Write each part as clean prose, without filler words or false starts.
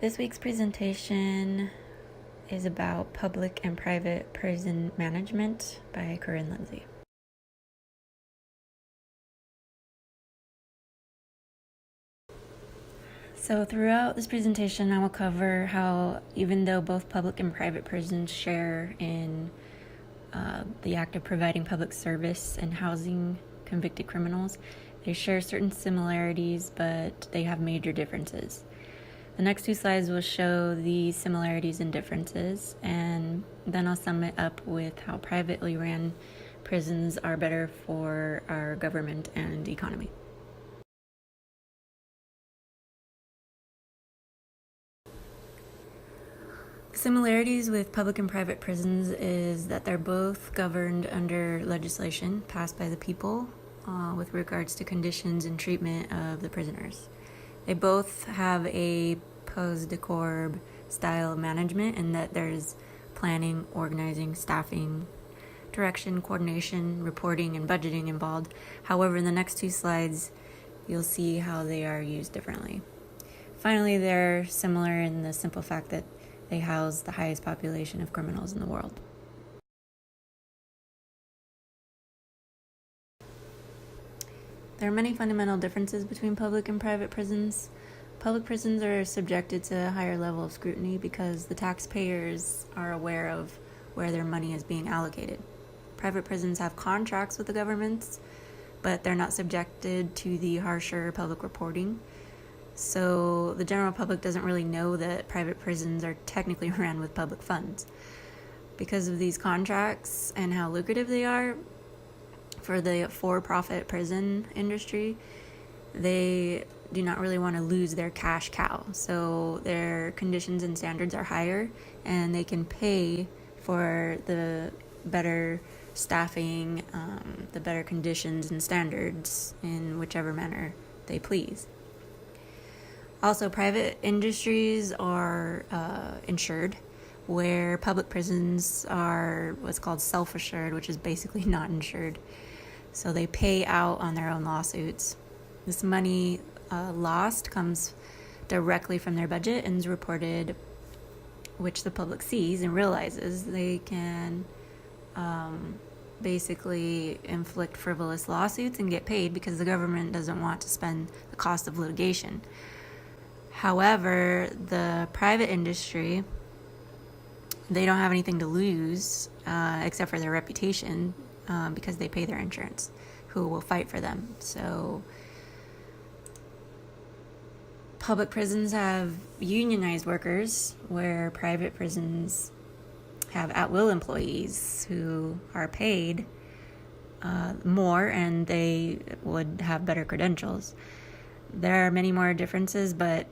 This week's presentation is about public and private prison management by Corinne Lindsay. So throughout this presentation, I will cover how even though both public and private prisons share in the act of providing public service and housing convicted criminals, they share certain similarities, but they have major differences. The next two slides will show the similarities and differences, and then I'll sum it up with how privately ran prisons are better for our government and economy. Similarities with public and private prisons is that they're both governed under legislation passed by the people with regards to conditions and treatment of the prisoners. They both have a post-decorb style of management in that there's planning, organizing, staffing, direction, coordination, reporting, and budgeting involved. However, in the next two slides, you'll see how they are used differently. Finally, they're similar in the simple fact that they house the highest population of criminals in the world. There are many fundamental differences between public and private prisons. Public prisons are subjected to a higher level of scrutiny because the taxpayers are aware of where their money is being allocated. Private prisons have contracts with the governments, but they're not subjected to the harsher public reporting. So the general public doesn't really know that private prisons are technically run with public funds. Because of these contracts and how lucrative they are, for the for-profit prison industry, they do not really want to lose their cash cow. So their conditions and standards are higher, and they can pay for the better staffing, the better conditions and standards in whichever manner they please. Also, private industries are insured, where public prisons are what's called self-assured, which is basically not insured. So they pay out on their own lawsuits. This money lost comes directly from their budget and is reported, which the public sees and realizes they can basically inflict frivolous lawsuits and get paid because the government doesn't want to spend the cost of litigation. However, the private industry, they don't have anything to lose except for their reputation because they pay their insurance, who will fight for them. So public prisons have unionized workers, where private prisons have at-will employees who are paid more and they would have better credentials. There are many more differences, but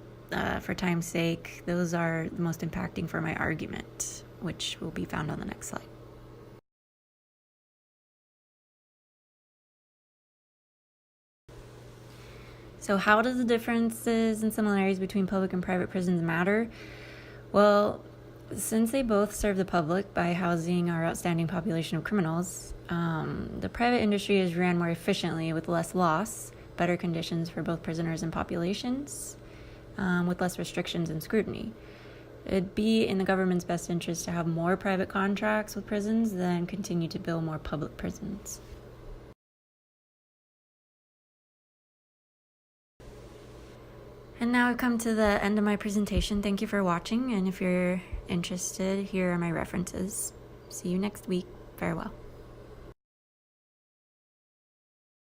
for time's sake, those are the most impacting for my argument, which will be found on the next slide. So how does the differences and similarities between public and private prisons matter? Well, since they both serve the public by housing our outstanding population of criminals, the private industry is ran more efficiently with less loss, better conditions for both prisoners and populations, with less restrictions and scrutiny. It'd be in the government's best interest to have more private contracts with prisons than continue to build more public prisons. And now I've come to the end of my presentation. Thank you for watching, and if you're interested, here are my references. See you next week. Farewell.